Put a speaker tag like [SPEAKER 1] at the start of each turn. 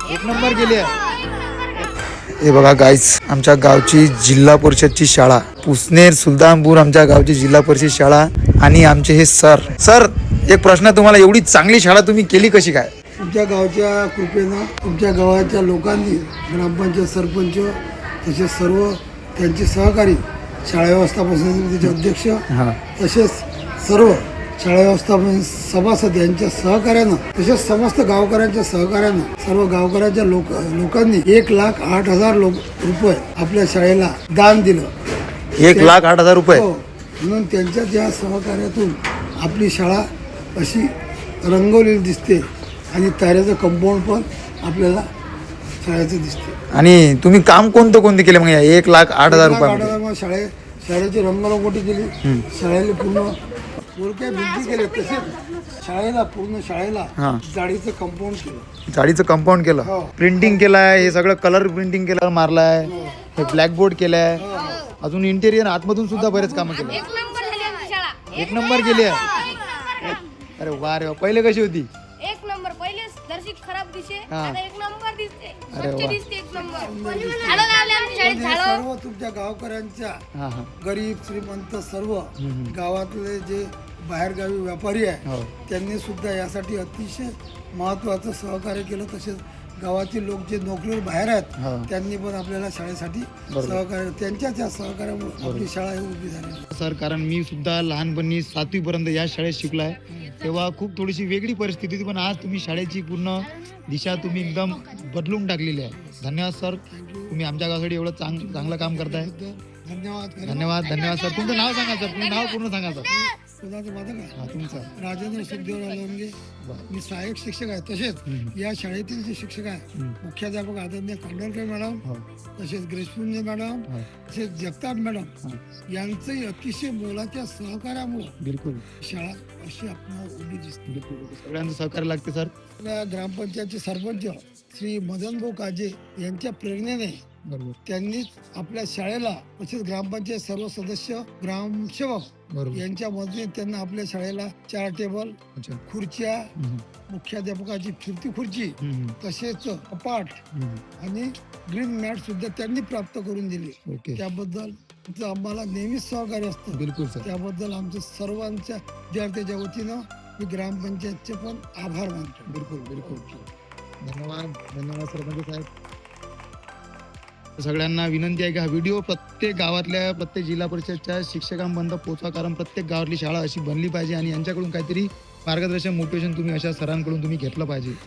[SPEAKER 1] एक नंबर केली आहे. हे बघा गाईस, आमच्या गावची जिल्हा परिषदची शाळा पुसनेर सुलतानपूर, आमच्या गावची जिल्हा परिषद शाळा आणि आमचे हे सर एक प्रश्न तुम्हाला, एवढी चांगली शाळा तुम्ही केली कशी काय?
[SPEAKER 2] तुमच्या गावच्या कृपेनं, तुमच्या गावाच्या लोकांनी, ग्रामपंचायत सरपंच तसेच सर्व त्यांचे सहकारी, शाळा व्यवस्थापन समितीचे अध्यक्ष तसेच सर्व शाळा व्यवस्थापन सभासद यांच्या सहकार्यानं, तसेच समस्त गावकऱ्यांच्या सहकार्यानं, सर्व गावकऱ्यांच्या लोकांनी 1,08,000 रुपये आपल्या शाळेला दान दिलं.
[SPEAKER 1] 1,08,000 रुपये.
[SPEAKER 2] म्हणून त्यांच्या त्या सहकार्यातून आपली शाळा अशी रंगवलेली दिसते आणि ताऱ्याचं कंपाऊंड पण आपल्याला शाळेचं दिसते.
[SPEAKER 1] आणि तुम्ही काम कोणते केले मग या 1,08,000 रुपये?
[SPEAKER 2] शाळेची रंगरंगोटी केली, शाळेला पूर्ण पोरक्या भिंती केल्या, तसेच पूर्ण शाळेला जाळीचं कंपाऊंड केलं.
[SPEAKER 1] जाळीचं कंपाऊंड केलं, प्रिंटिंग केलाय, हे सगळं कलर प्रिंटिंग केलं, मारलाय, हे ब्लॅकबोर्ड केलाय, अजून इंटेरियर आतमधून सुद्धा बरेच कामं केले. एक नंबर केली आहे. अरे वा रे वा. पहिले कशी होती?
[SPEAKER 3] एक नंबर. पहिले दर्शी खराब दिसे, आता एक नंबर दिसते.
[SPEAKER 1] अरे वा.
[SPEAKER 3] दिसते एक नंबर. झाडं लावले आमच्या शाळेत, झाडं.
[SPEAKER 2] सर्व तुमच्या गावकऱ्यांच्या, गरीब श्रीमंत सर्व गावातले जे बाहेरगावी व्यापारी आहे त्यांनी सुद्धा यासाठी अतिशय महत्वाचं सहकार्य केलं. तसेच गावातील लोक जे नोकरीवर बाहेर आहेत त्यांनी पण आपल्याला शाळेसाठी सहकार्य, त्यांच्याच या सहकार्यामुळे आपली शाळा उभी झाली.
[SPEAKER 1] सर, कारण मी सुद्धा लहानपणी 7वी पर्यंत या शाळेत शिकलाय, तेव्हा खूप थोडीशी वेगळी परिस्थिती होती, पण आज तुम्ही शाळेची पूर्ण दिशा तुम्ही एकदम बदलून टाकलेली आहे. धन्यवाद सर, तुम्ही आमच्या गावासाठी एवढं चांगलं काम करताय. धन्यवाद सर. तुमचं नाव सांगा सर, तुम्ही नाव पूर्ण सांगा सर.
[SPEAKER 2] माझं काय?
[SPEAKER 1] तुमचं?
[SPEAKER 2] राजेंद्र सुखदेवराव लोणगे. मी सहाय्यक शिक्षक आहे. तसेच या शाळेतील जे शिक्षक आहे, मुख्याध्यापक आदरणीय खांडेलकर मॅडम, तसेच ग्रेसपुंजे मॅडम, तसेच जगताप मॅडम यांचंही अतिशय मोलाच्या सहकार्यामुळे
[SPEAKER 1] बिलकुल
[SPEAKER 2] शाळा अशी आपल्याला उभी दिसते.
[SPEAKER 1] सगळ्यांचं सहकार्य लागते सर.
[SPEAKER 2] ग्रामपंचायतचे सरपंच श्री मदन भाऊ काजे यांच्या प्रेरणेने त्यांनीच आपल्या शाळेला, तसेच ग्रामपंचायत सर्व सदस्य, ग्रामसेवक यांच्या मदतीने त्यांना आपल्या शाळेला 4 टेबल, खुर्च्या, मुख्याध्यापकाची फिरती खुर्ची, तसेच कपाट आणि ग्रीन मॅट सुद्धा त्यांनी प्राप्त करून दिली. त्याबद्दल आम्हाला नेहमीच सहकार्य असतं.
[SPEAKER 1] बिलकुल सर.
[SPEAKER 2] त्याबद्दल आमच्या सर्वांच्या विद्यार्थ्याच्या वतीनं मी ग्रामपंचायतचे पण आभार मानतो.
[SPEAKER 1] बिलकुल. धन्यवाद सरपंच साहेब. सगळ्यांना विनंती आहे की हा व्हिडिओ प्रत्येक गावातल्या, प्रत्येक जिल्हा परिषदच्या शिक्षकांपर्यंत पोहोचवा, कारण प्रत्येक गावातली शाळा अशी बनली पाहिजे आणि यांच्याकडून काहीतरी मार्गदर्शन, मोटिवेशन तुम्ही अशा सरांकडून तुम्ही घेतलं पाहिजे.